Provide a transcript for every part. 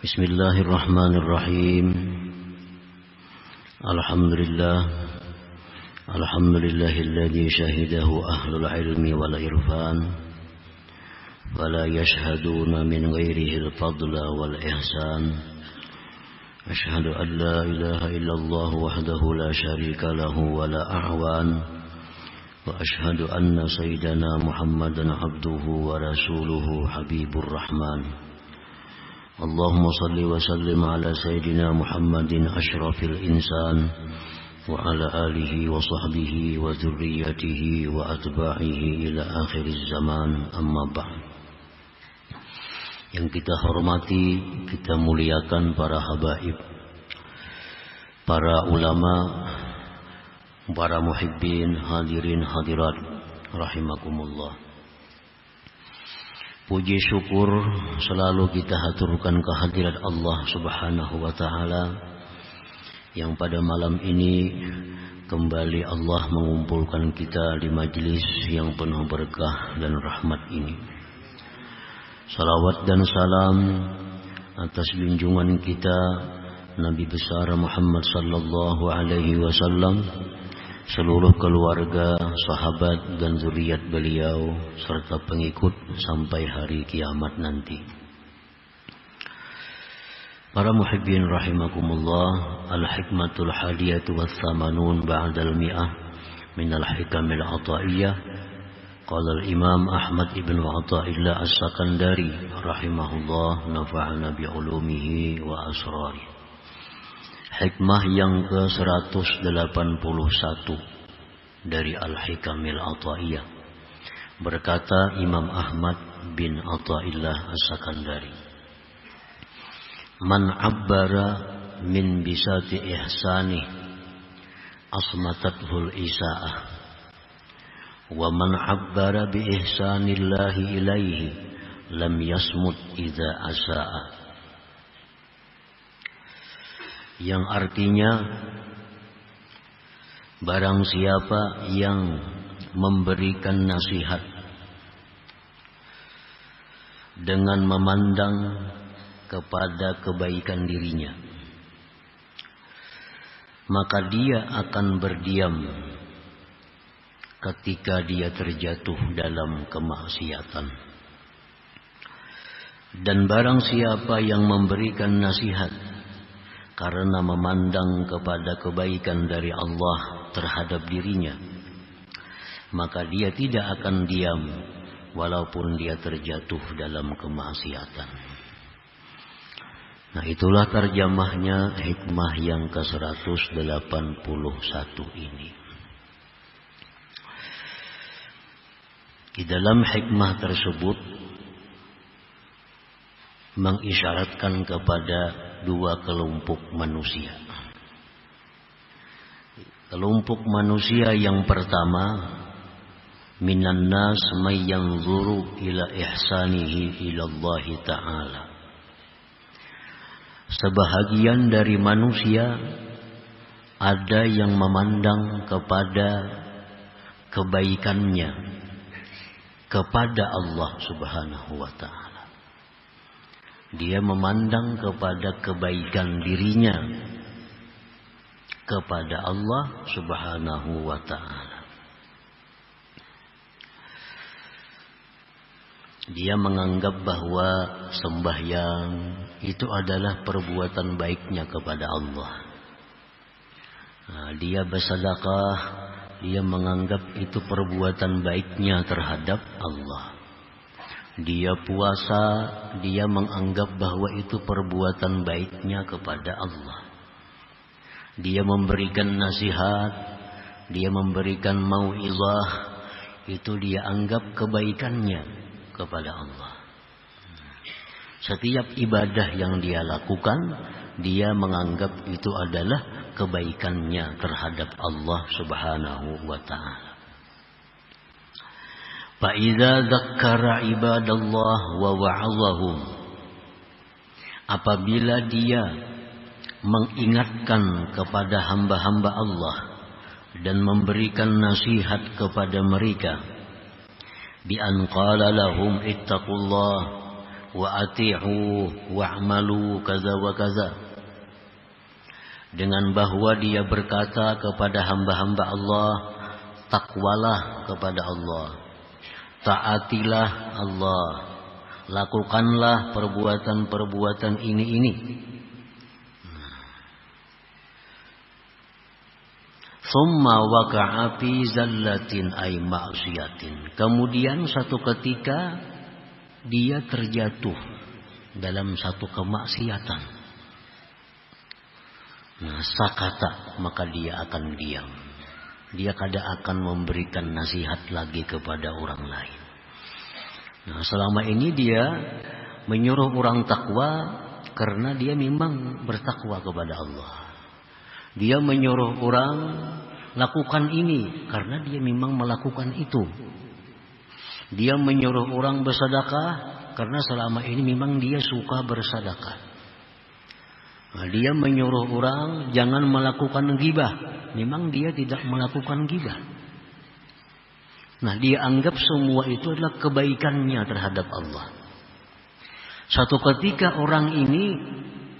Bismillahirrahmanirrahim. Alhamdulillahilladzi syahidahu ahlul ilmi wal irfan wala yashhaduna min ghairihil fadla wal ihsan. Asyhadu an la ilaha illallah wahdahu la syarika lahu wa la a'wan. Wa asyhadu anna sayyidana Muhammadan abduhu wa rasuluhu habibur rahman. Allahumma salli wa sallim ala sayyidina Muhammadin asyrafil insan wa ala alihi wa sahbihi wa dzurriyyatihi wa atba'ihi ila akhiriz zaman, amma ba'd. Yang kita hormati, kita muliakan para habaib, para ulama, para muhibbin, hadirin hadirat rahimakumullah. Puji syukur selalu kita haturkan kehadirat Allah Subhanahu wa ta'ala yang pada malam ini kembali Allah mengumpulkan kita di majlis yang penuh berkah dan rahmat ini. Salawat dan salam atas junjungan kita Nabi besar Muhammad sallallahu alaihi wasallam, seluruh keluarga, sahabat dan zuriat beliau serta pengikut sampai hari kiamat nanti. Para muhibbin rahimakumullah, al-hikmatul hadiyatu was-samanun ba'dal mi'ah minal hikamil ataiyah. Qala al-imam Ahmad ibn Athaillah as-Sakandari rahimahullah, nafa'ana bi'ulumihi wa asrari. Hikmah yang ke-181 dari Al-Hikamil Athaiyah. Berkata Imam Ahmad bin Athaillah As-Sakandari, man abbara min bisati ihsanih asmatathul isaah, wa man abbara bi ihsanillahi ilaihi lam yasmut idza asaa. Yang artinya, barang siapa yang memberikan nasihat dengan memandang kepada kebaikan dirinya, maka dia akan berdiam ketika dia terjatuh dalam kemaksiatan. Dan barang siapa yang memberikan nasihat karena memandang kepada kebaikan dari Allah terhadap dirinya, maka dia tidak akan diam walaupun dia terjatuh dalam kemaksiatan. Nah, itulah terjemahnya hikmah yang ke-181 ini. Di dalam hikmah tersebut mengisyaratkan kepada dua kelompok manusia. Kelompok manusia yang pertama, minan nas may yanzuru ila ihsanihi ila Allah ta'ala. Sebahagian dari manusia ada yang memandang kepada kebaikannya kepada Allah Subhanahu wa ta'ala. Dia memandang kepada kebaikan dirinya kepada Allah Subhanahu wa ta'ala. Dia menganggap bahwa sembahyang itu adalah perbuatan baiknya kepada Allah. Nah, dia bersedekah, dia menganggap itu perbuatan baiknya terhadap Allah. Dia puasa, dia menganggap bahwa itu perbuatan baiknya kepada Allah. Dia memberikan nasihat, dia memberikan mau'izah, itu dia anggap kebaikannya kepada Allah. Setiap ibadah yang dia lakukan, dia menganggap itu adalah kebaikannya terhadap Allah Subhanahu wa ta'ala. Fa'idza dzakkara ibadallah wa wa'azahum, apabila dia mengingatkan kepada hamba-hamba Allah dan memberikan nasihat kepada mereka, bi an qala lahum ittaqullah wa ati'u wa'malu kaza wa kaza. Dengan bahwa dia berkata kepada hamba-hamba Allah, takwalah kepada Allah, taatilah Allah, lakukanlah perbuatan-perbuatan ini. Summa waqa'a fi zallatin ay ma'siyatin. Kemudian satu ketika dia terjatuh dalam satu kemaksiatan. Nah, sakata, maka dia akan diam. Dia kada akan memberikan nasihat lagi kepada orang lain. Nah, selama ini dia menyuruh orang takwa karena dia memang bertakwa kepada Allah. Dia menyuruh orang lakukan ini karena dia memang melakukan itu. Dia menyuruh orang bersedekah karena selama ini memang dia suka bersedekah. Nah, dia menyuruh orang jangan melakukan ghibah, memang dia tidak melakukan ghibah. Nah, dia anggap semua itu adalah kebaikannya terhadap Allah. Suatu ketika orang ini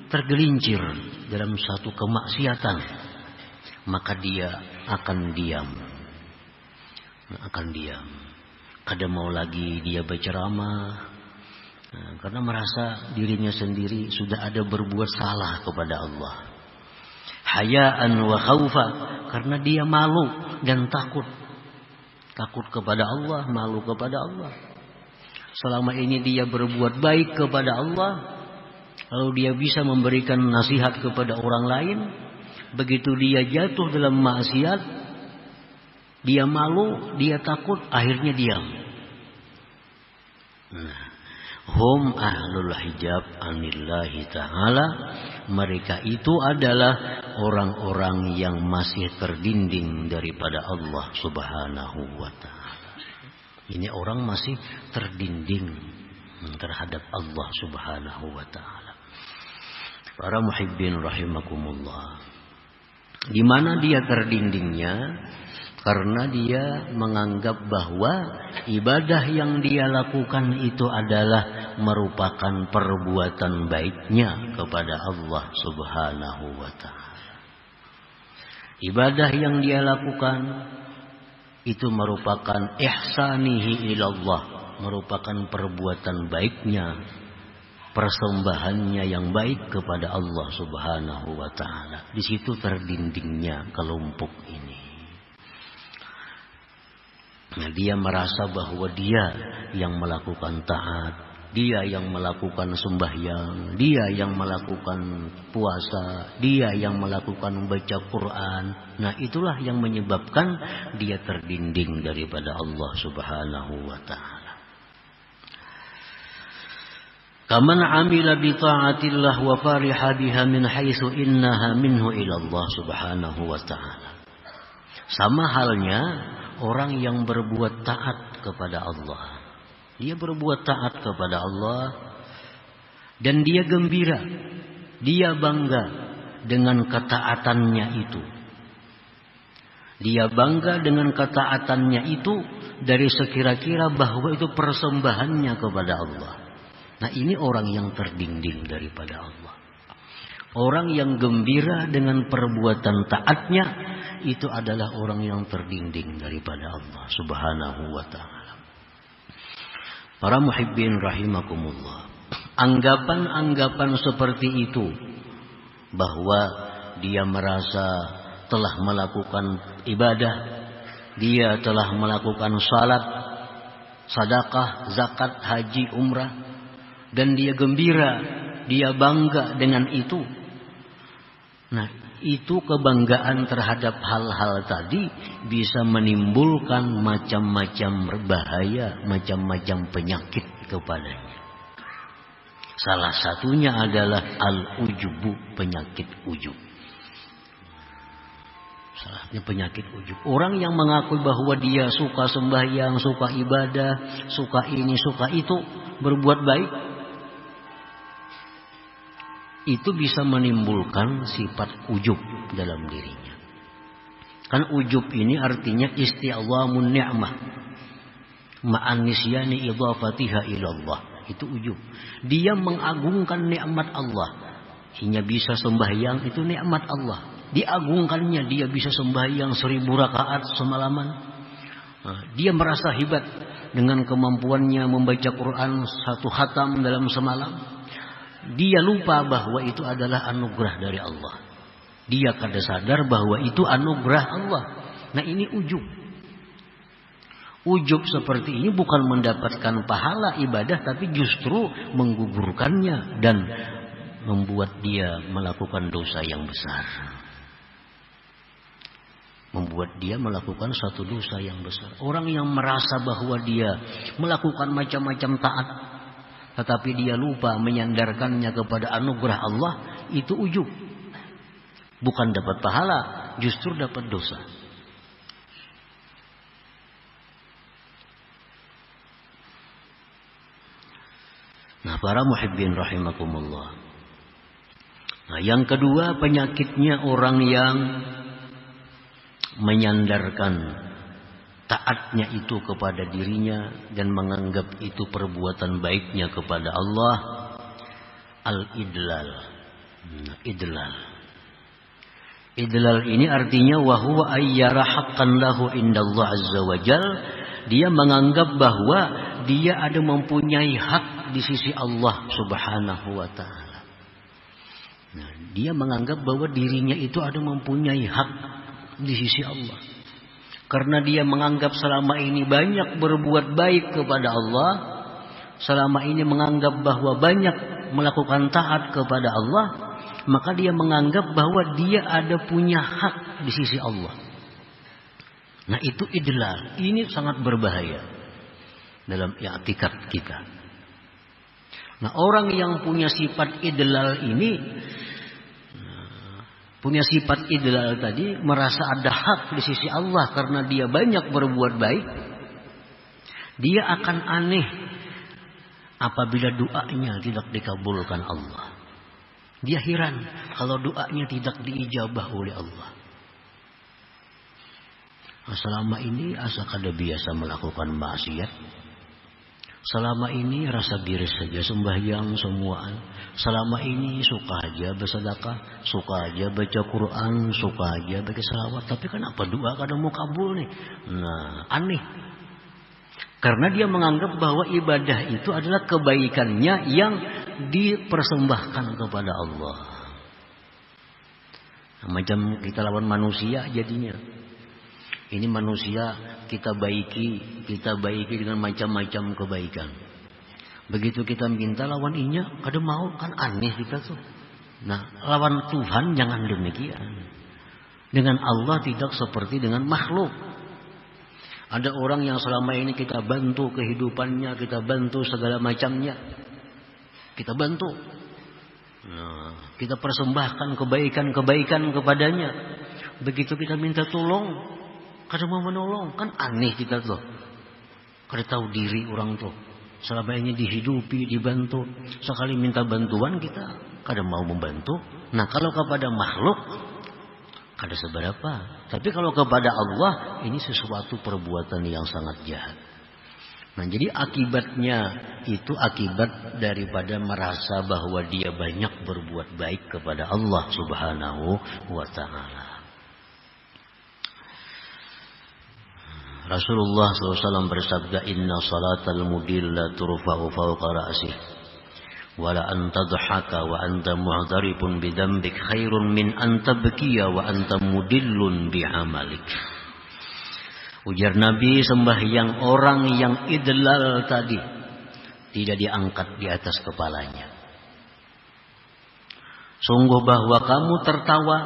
tergelincir dalam satu kemaksiatan, maka dia akan diam. Kada mau lagi dia berceramah, karena merasa dirinya sendiri sudah ada berbuat salah kepada Allah. Hayaan wa khaufa, karena dia malu dan takut kepada Allah, malu kepada Allah. Selama ini dia berbuat baik kepada Allah, lalu dia bisa memberikan nasihat kepada orang lain. Begitu dia jatuh dalam maksiat, dia malu, dia takut, akhirnya diam. Hum ahlul hijab anillahi ta'ala. Mereka itu adalah orang-orang yang masih terdinding daripada Allah subhanahu wa ta'ala. Ini orang masih terdinding terhadap Allah subhanahu wa ta'ala. Para muhibbin rahimakumullah, di mana dia terdindingnya? Karena dia menganggap bahwa ibadah yang dia lakukan itu adalah merupakan perbuatan baiknya kepada Allah subhanahu wa ta'ala. Ibadah yang dia lakukan itu merupakan ihsanihi ilallah, merupakan perbuatan baiknya, persembahannya yang baik kepada Allah subhanahu wa ta'ala. Di situ terdindingnya kelompok ini. Nah, dia merasa bahwa dia yang melakukan taat, dia yang melakukan sembahyang, dia yang melakukan puasa, dia yang melakukan membaca Quran. Nah, itulah yang menyebabkan dia terdinding daripada Allah subhanahu wa ta'ala. Kaman amila bi ta'atillah wa fariha biha min haitsu innaha minhu ila Allah subhanahu wa ta'ala. Sama halnya orang yang berbuat taat kepada Allah. Dia berbuat taat kepada Allah dan dia gembira, dia bangga dengan ketaatannya itu. Dia bangga dengan ketaatannya itu dari sekira-kira bahwa itu persembahannya kepada Allah. Nah, ini orang yang terdinding daripada Allah. Orang yang gembira dengan perbuatan taatnya, itu adalah orang yang terdinding daripada Allah subhanahu wa ta'ala. Para muhibbin rahimakumullah, anggapan-anggapan seperti itu, bahwa dia merasa telah melakukan ibadah, dia telah melakukan salat, sedekah, zakat, haji, umrah, dan dia gembira, dia bangga dengan itu. Nah, itu kebanggaan terhadap hal-hal tadi bisa menimbulkan macam-macam bahaya, macam-macam penyakit kepadanya. Salah satunya adalah al-ujubu, penyakit ujub. Salahnya penyakit ujub. Orang yang mengaku bahwa dia suka sembahyang, suka ibadah, suka ini, suka itu, berbuat baik, itu bisa menimbulkan sifat ujub dalam dirinya. Kan ujub ini artinya isti'zamun ni'mah ma'an nisyani idhafatiha ilallah. itu ujub. Dia mengagungkan nikmat Allah. Hingga bisa sembahyang itu nikmat Allah. Diagungkannya, dia bisa sembahyang 1000 rakaat semalaman. Dia merasa hebat dengan kemampuannya membaca Quran 1 khatam dalam semalam. Dia lupa bahwa itu adalah anugerah dari Allah. Dia kada sadar bahwa itu anugerah Allah. Nah, ini ujub. Ujub seperti ini bukan mendapatkan pahala ibadah, tapi justru menggugurkannya dan membuat dia melakukan dosa yang besar. Membuat dia melakukan satu dosa yang besar. Orang yang merasa bahwa dia melakukan macam-macam taat, tetapi dia lupa menyandarkannya kepada anugerah Allah, itu ujub. Bukan dapat pahala, justru dapat dosa. Nah, para muhibbin rahimakumullah. Nah, yang kedua, penyakitnya orang yang menyandarkan taatnya itu kepada dirinya dan menganggap itu perbuatan baiknya kepada Allah, al-idlal. Idlal. Idlal ini artinya wa huwa ayyara haqqan lahu indallah azza wajal. Dia menganggap bahwa dia ada mempunyai hak di sisi Allah Subhanahu wa taala. Nah, dia menganggap bahwa dirinya itu ada mempunyai hak di sisi Allah. Karena dia menganggap selama ini banyak berbuat baik kepada Allah, selama ini menganggap bahwa banyak melakukan taat kepada Allah, maka dia menganggap bahwa dia ada punya hak di sisi Allah. Nah, itu idlal. Ini sangat berbahaya dalam i'tikad kita. Nah, orang yang punya sifat idlal ini, punya sifat idlal tadi, merasa ada hak di sisi Allah karena dia banyak berbuat baik, dia akan aneh apabila doanya tidak dikabulkan Allah. Dia heran kalau doanya tidak diijabah oleh Allah. Selama ini asa kada biasa melakukan maksiat. Selama ini rasa biris saja sembahyang semuaan. Selama ini suka aja bersedekah, suka aja baca Quran, suka aja baca salawat. Tapi kenapa doa kadang mau kabul nih? Nah, aneh. Karena dia menganggap bahwa ibadah itu adalah kebaikannya yang dipersembahkan kepada Allah. Nah, macam kita lawan manusia jadinya. Ini manusia kita baiki dengan macam-macam kebaikan. Begitu kita minta lawan inya, kada mau, kan aneh kita tuh. Nah, lawan Tuhan jangan demikian. Dengan Allah tidak seperti dengan makhluk. Ada orang yang selama ini kita bantu kehidupannya, kita bantu segala macamnya, kita bantu. Nah, kita persembahkan kebaikan-kebaikan kepadanya. Begitu kita minta tolong, kada mau menolong, kan aneh kita tuh. Kada tahu diri orang tuh. Selama ini dihidupi, dibantu. Sekali minta bantuan kita kada mau membantu. Nah, kalau kepada makhluk kada seberapa. Tapi kalau kepada Allah, ini sesuatu perbuatan yang sangat jahat. Nah, jadi akibatnya itu akibat daripada merasa bahwa dia banyak berbuat baik kepada Allah Subhanahu wa ta'ala. Rasulullah SAW bersabda, Inna salatal mudil la turfa'u fawqa ra'sih wala antadhaka wa anta mu'dharibun bidambik khairun min antabkiya wa anta mudillun bi'amalik. Ujar Nabi, sembahyang orang yang idlal tadi tidak diangkat di atas kepalanya. Sungguh bahwa kamu tertawa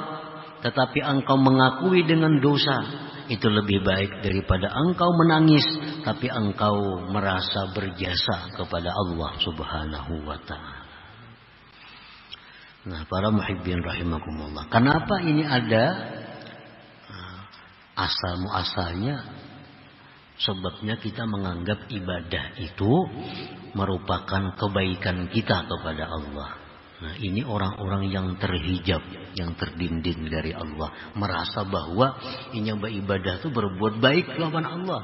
tetapi engkau mengakui dengan dosa, itu lebih baik daripada engkau menangis tapi engkau merasa berjasa kepada Allah Subhanahu wa ta'ala. Nah, para muhibbin rahimakumullah, kenapa ini ada asal-muasalnya? Sebabnya kita menganggap ibadah itu merupakan kebaikan kita kepada Allah. Nah, ini orang-orang yang terhijab, yang terdinding dari Allah, merasa bahwa ini beribadah itu berbuat baik lawan Allah.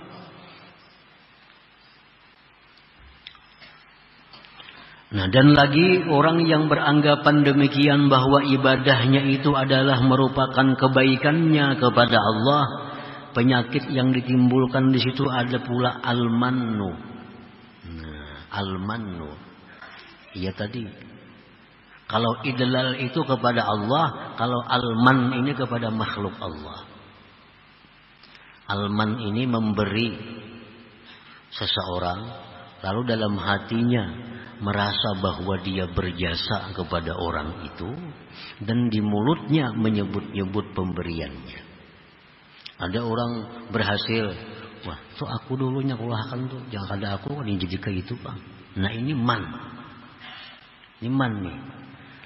Nah, dan lagi orang yang beranggapan demikian bahwa ibadahnya itu adalah merupakan kebaikannya kepada Allah, penyakit yang ditimbulkan di situ ada pula al-mannu. Nah, al-mannu. Iya tadi. Kalau idlal itu kepada Allah, kalau al-man ini kepada makhluk Allah. Al-man ini memberi seseorang, lalu dalam hatinya merasa bahwa dia berjasa kepada orang itu, dan di mulutnya menyebut-nyebut pemberiannya. Ada orang berhasil, wah, tuh aku dulunya kulahkan tuh, jangan ada aku ini jadi kayak itu bang. Nah ini man, ini man nih.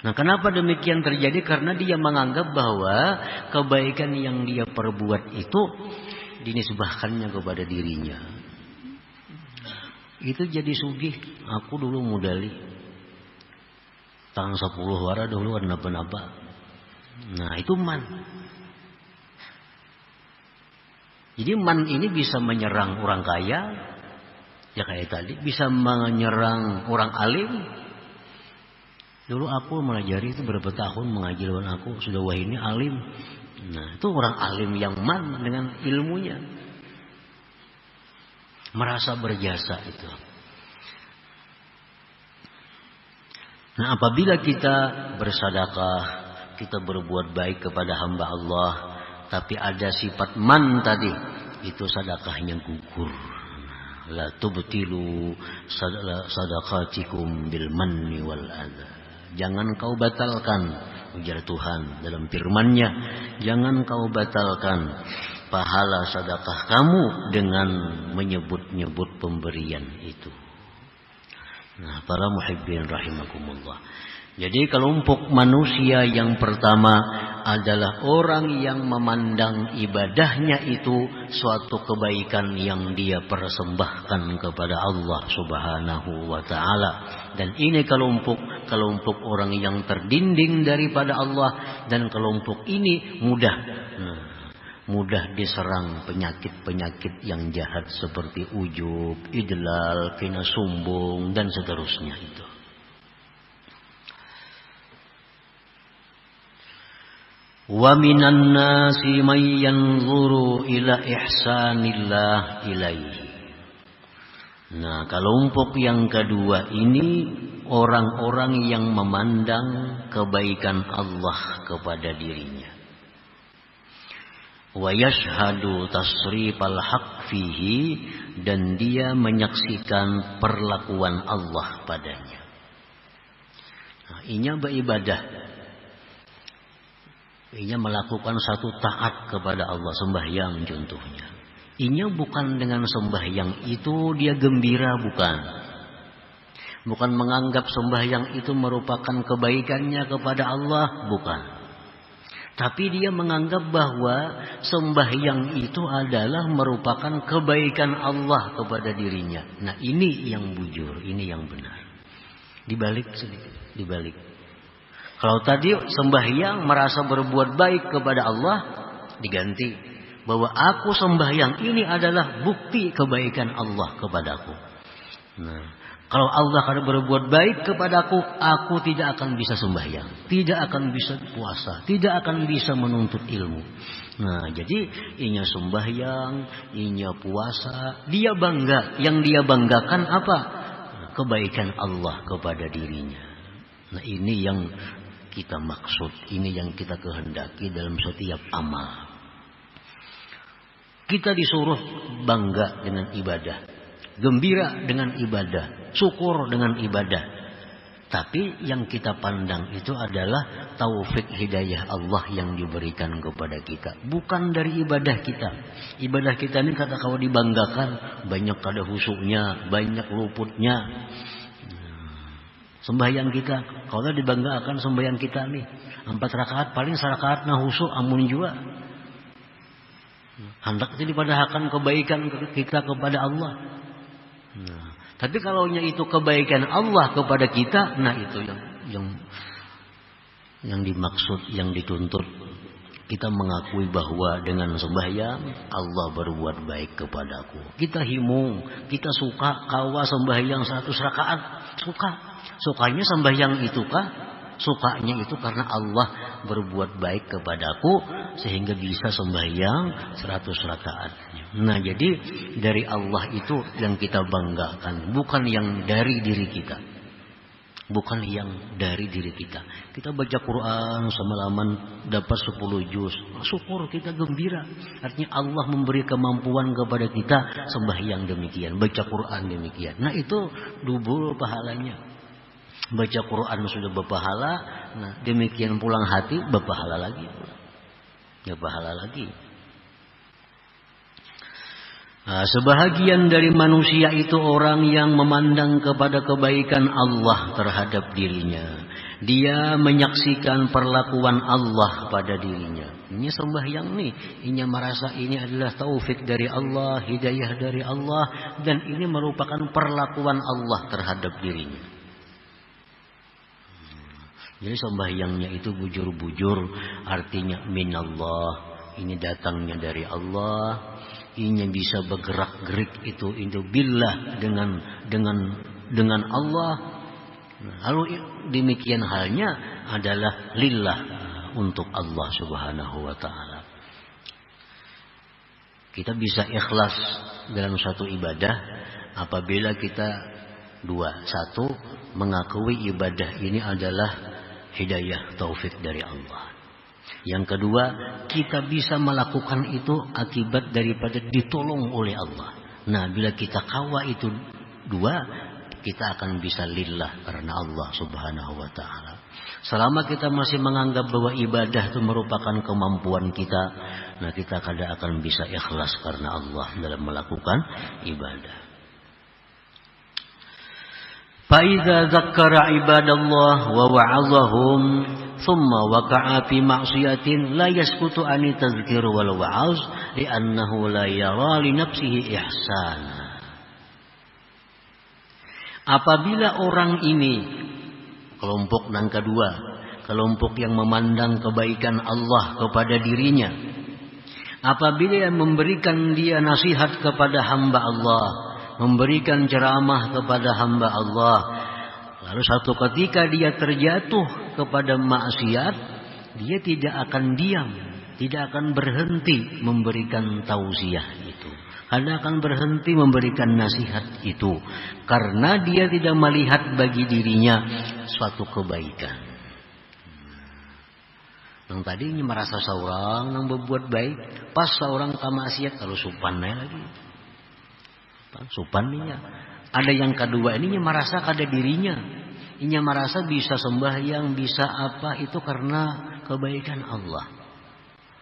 Nah kenapa demikian terjadi? Karena dia menganggap bahwa kebaikan yang dia perbuat itu dinisbahkannya kepada dirinya. Itu jadi sugih. Aku dulu modali tahun 10 wara dulu kenapa-napa. Nah itu man. Jadi man ini bisa menyerang orang kaya, ya kayak tadi, bisa menyerang orang alim. Dulu aku melajari itu berapa tahun mengajar dengan aku, sudah wah ini alim. Nah itu orang alim yang man dengan ilmunya, merasa berjasa itu. Nah apabila kita bersedekah, kita berbuat baik kepada hamba Allah, tapi ada sifat man tadi, itu sedekahnya gugur. La tubtilu sadaqatikum bil manni wal adha. Jangan kau batalkan, ujar Tuhan dalam firman-Nya, jangan kau batalkan pahala sedekah kamu dengan menyebut-nyebut pemberian itu. Nah, para muhibbin rahimakumullah. Jadi kelompok manusia yang pertama adalah orang yang memandang ibadahnya itu suatu kebaikan yang dia persembahkan kepada Allah Subhanahu wa taala. Dan ini kelompok orang yang terdinding daripada Allah, dan kelompok ini mudah diserang penyakit-penyakit yang jahat seperti ujub, idlal, kina sombong dan seterusnya itu. Wa minan nasi may yanzuru ila ihsanillah ilaihi. Nah, kelompok yang kedua ini orang-orang yang memandang kebaikan Allah kepada dirinya. Wa yashhadu tasrifal haqq fihi, dan dia menyaksikan perlakuan Allah padanya. Nah, inya beribadah. Inya melakukan satu taat kepada Allah, sembahyang contohnya. Inya bukan dengan sembahyang itu dia gembira, bukan. Bukan menganggap sembahyang itu merupakan kebaikannya kepada Allah, bukan. Tapi dia menganggap bahwa sembahyang itu adalah merupakan kebaikan Allah kepada dirinya. Nah ini yang bujur, ini yang benar. Dibalik sedikit, dibalik. Kalau tadi sembahyang merasa berbuat baik kepada Allah, diganti bahwa aku sembahyang ini adalah bukti kebaikan Allah kepadaku. Nah, kalau Allah akan berbuat baik kepadaku, aku tidak akan bisa sembahyang, tidak akan bisa puasa, tidak akan bisa menuntut ilmu. Nah, jadi inya sembahyang, inya puasa, dia bangga. Yang dia banggakan apa? Kebaikan Allah kepada dirinya. Nah, ini yang kita maksud, ini yang kita kehendaki dalam setiap amal. Kita disuruh bangga dengan ibadah, gembira dengan ibadah, syukur dengan ibadah. Tapi yang kita pandang itu adalah taufik hidayah Allah yang diberikan kepada kita, bukan dari ibadah kita. Ibadah kita ini kata kalau dibanggakan, banyak kada husuknya, banyak luputnya. Sembahyang kita, kalau dibanggakan sembahyang kita nih 4 rakaat, paling 1 rakaat nah husuk amun juga. Hendak itu dipadahkan kebaikan kita kepada Allah. Nah, tapi kalau itu kebaikan Allah kepada kita, nah itu yang dimaksud, yang dituntut. Kita mengakui bahwa dengan sembahyang Allah berbuat baik kepadaku. Kita himung, kita suka kawa sembahyang 100 rakaat, suka. Sukanya sembahyang itu kah? Sukanya itu karena Allah berbuat baik kepadaku sehingga bisa sembahyang 100 rakaat. Nah, jadi dari Allah itu yang kita banggakan, bukan yang dari diri kita. Bukan yang dari diri kita. Kita baca Quran semalaman dapat 10 juz. Syukur, kita gembira. Artinya Allah memberi kemampuan kepada kita sembahyang demikian, baca Quran demikian. Nah, itu double pahalanya. Baca Quran sudah berpahala, nah demikian pulang hati berpahala lagi. Ya, pahala lagi. Nah, sebahagian dari manusia itu orang yang memandang kepada kebaikan Allah terhadap dirinya. Dia menyaksikan perlakuan Allah pada dirinya. Ini sembahyang nih, ini merasa ini adalah taufik dari Allah, hidayah dari Allah, dan ini merupakan perlakuan Allah terhadap dirinya. Jadi sembahyangnya itu bujur-bujur, artinya minallah, ini datangnya dari Allah. Ini bisa bergerak-gerik itu billah dengan Allah. Lalu demikian halnya adalah lillah, untuk Allah Subhanahu wa taala. Kita bisa ikhlas dalam satu ibadah apabila kita satu mengakui ibadah ini adalah hidayah taufik dari Allah. Yang kedua, kita bisa melakukan itu akibat daripada ditolong oleh Allah. Nah, bila kita kawa itu dua, kita akan bisa lillah karena Allah Subhanahu wa taala. Selama kita masih menganggap bahwa ibadah itu merupakan kemampuan kita, nah kita kadang akan bisa ikhlas karena Allah dalam melakukan ibadah. Fa'idza dzakkara ibadallah wa wa'azahum thumma waqa'a fi ma'siyatin la yasqutu an tadhkir wal wa'az li'annahu la yara li nafsihi ihsana. Apabila orang ini, kelompok yang kedua, kelompok yang memandang kebaikan Allah kepada dirinya, apabila yang memberikan dia nasihat kepada hamba Allah, memberikan ceramah kepada hamba Allah, lalu satu ketika dia terjatuh kepada maksiat, dia tidak akan diam, tidak akan berhenti memberikan tausiah itu, karena akan berhenti memberikan nasihat itu, karena dia tidak melihat bagi dirinya suatu kebaikan. Yang tadinya merasa seorang yang berbuat baik, pas seorang maksiat kalau supannya lagi. Supannya. Ada yang kedua ini merasa kada dirinya. Ini merasa bisa sembahyang, bisa apa itu karena kebaikan Allah.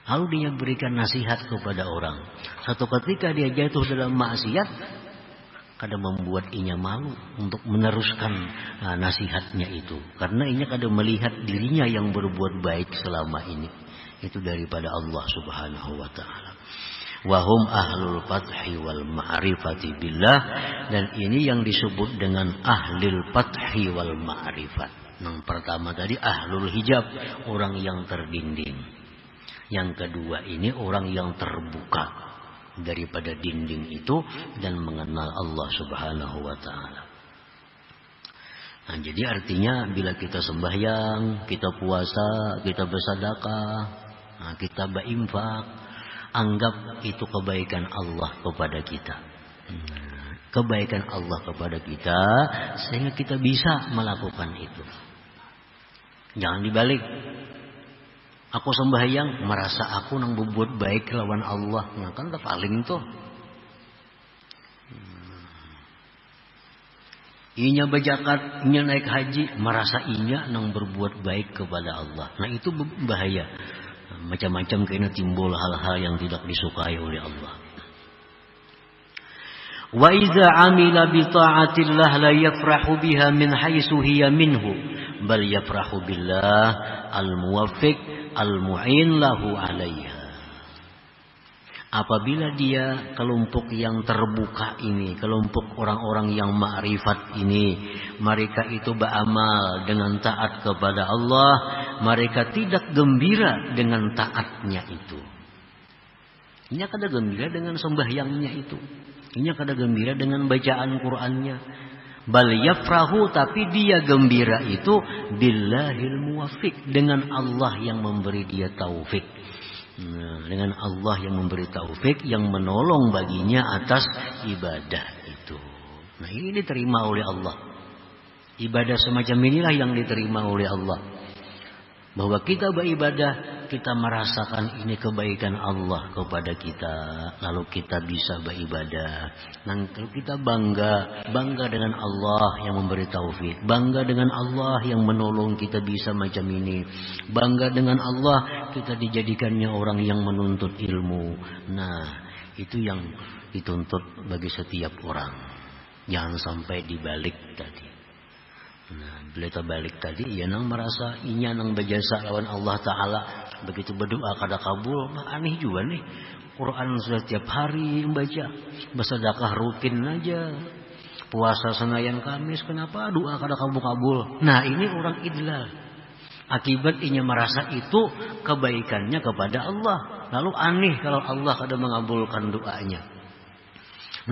Lalu dia berikan nasihat kepada orang. Satu ketika dia jatuh dalam maksiat, kadang membuat inya malu untuk meneruskan nasihatnya itu. Karena inya kadang melihat dirinya yang berbuat baik selama ini. Itu daripada Allah Subhanahu wa ta'ala. Wahum ahlul fathi wal ma'rifati billah. Dan ini yang disebut dengan ahlul fathi wal ma'rifat. Yang pertama tadi ahlul hijab, orang yang terdinding. Yang kedua ini orang yang terbuka daripada dinding itu dan mengenal Allah Subhanahu wa ta'ala. Nah, jadi artinya bila kita sembahyang, kita puasa, kita bersedekah, kita berinfak, anggap itu kebaikan Allah kepada kita. Kebaikan Allah kepada kita sehingga kita bisa melakukan itu. Jangan dibalik. Aku sembahyang merasa aku nang berbuat baik lawan Allah. Nah, kan tak paling tuh. Inya berzakat, inya naik haji, merasa inya nang berbuat baik kepada Allah. Nah, itu bahaya. Macam-macam kena timbul hal-hal yang tidak disukai oleh Allah. Wa idza amila bi ta'atillah la yafrahu biha min haitsu hiya minhu bal yafrahu billah al-muwaffiq al-mu'in lahu 'alaiha. Apabila dia kelompok yang terbuka ini, kelompok orang-orang yang ma'rifat ini, mereka itu beramal dengan taat kepada Allah, mereka tidak gembira dengan taatnya itu. Ini kada gembira dengan sembahyangnya itu. Ini kada gembira dengan bacaan Qur'annya. Bal yafrahu, tapi dia gembira itu billahil muwaffiq, dengan Allah yang memberi dia taufik. Nah, dengan Allah yang memberi taufik, yang menolong baginya atas ibadah itu. Nah, ini diterima oleh Allah. Ibadah semacam inilah yang diterima oleh Allah. Bahwa kita beribadah, kita merasakan ini kebaikan Allah kepada kita, lalu kita bisa beribadah. Nah, kalau kita bangga dengan Allah yang memberi taufik, bangga dengan Allah yang menolong kita bisa macam ini, bangga dengan Allah kita dijadikannya orang yang menuntut ilmu. Nah, itu yang dituntut bagi setiap orang. Jangan sampai dibalik tadi. Nah, bila terbalik tadi, ya nang merasa inya nang berjasa lawan Allah Ta'ala. Begitu berdoa kada kabul, aneh juga nih. Quran sudah tiap hari membaca, bersedekah rutin aja, puasa Senayan Kamis, kenapa doa kada kabul-kabul? Nah, ini orang idlal. Akibat inya merasa itu kebaikannya kepada Allah. Lalu aneh kalau Allah kada mengabulkan doanya.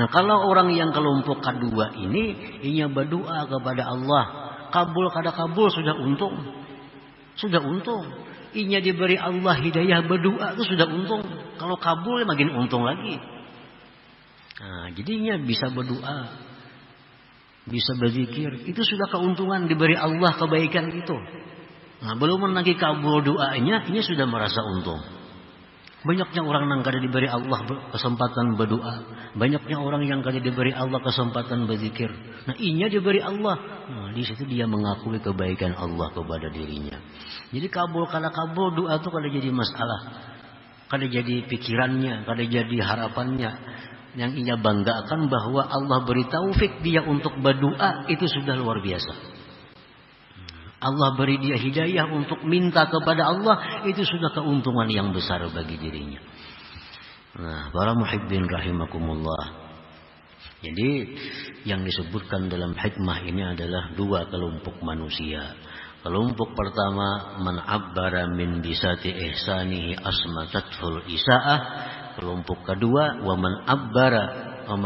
Nah, kalau orang yang kelompok kedua ini, inya berdoa kepada Allah, kabul kada kabul sudah untung. Sudah untung. Inya diberi Allah hidayah berdoa itu sudah untung. Kalau kabul makin untung lagi. Nah, jadinya bisa berdoa, bisa berzikir, itu sudah keuntungan diberi Allah kebaikan itu. Nah, belum lagi kabul doanya, ini sudah merasa untung. Banyaknya orang yang kada diberi Allah kesempatan berdoa, banyaknya orang yang kada diberi Allah kesempatan berzikir. Nah, inya diberi Allah. Nah, di situ dia mengakui kebaikan Allah kepada dirinya. Jadi kabul kada kabul doa itu kada jadi masalah, kada jadi pikirannya, kada jadi harapannya. Yang inya banggakan bahwa Allah beri taufik dia untuk berdoa, itu sudah luar biasa. Allah beri dia hidayah untuk minta kepada Allah, itu sudah keuntungan yang besar bagi dirinya. Nah, para muhibbin rahimakumullah. Jadi yang disebutkan dalam hikmah ini adalah dua kelompok manusia. Kelompok pertama, man abbara min bisati ihsanihi asmatatul isaah. Kelompok kedua, wa man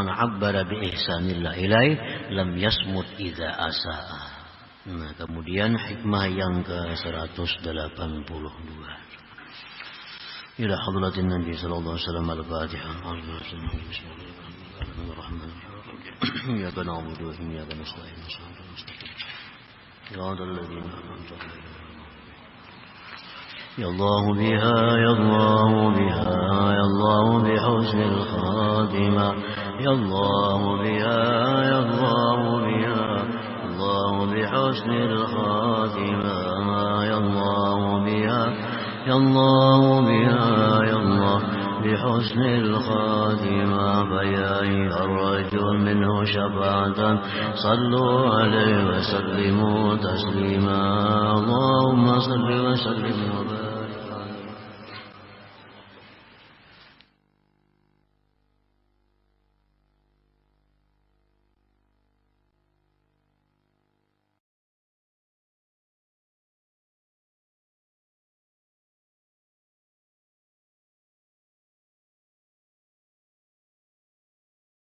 abbara bi ihsanillah ilai lam yasmut idza asaa. Nah, kemudian hikmah yang ke-182. Ila hadratin Nabi sallallahu alaihi wasallam al-Fatihah. Bismillahirrahmanirrahim. Iyyaka na'budu wa iyyaka nasta'in. Shiratal ladzina an'amta 'alaihim. Ya Allah biha, ya Allah biha, ya Allah bi husnil khatimah. Ya Allah biha, ya Allah biha. الله بحسن الخاتمة يا الله بها يا الله بها يا الله بحسن الخاتمة فيا أيها الرجل منه شفاعة صلوا عليه وسلموا تسليما اللهم صل وسلم وبارك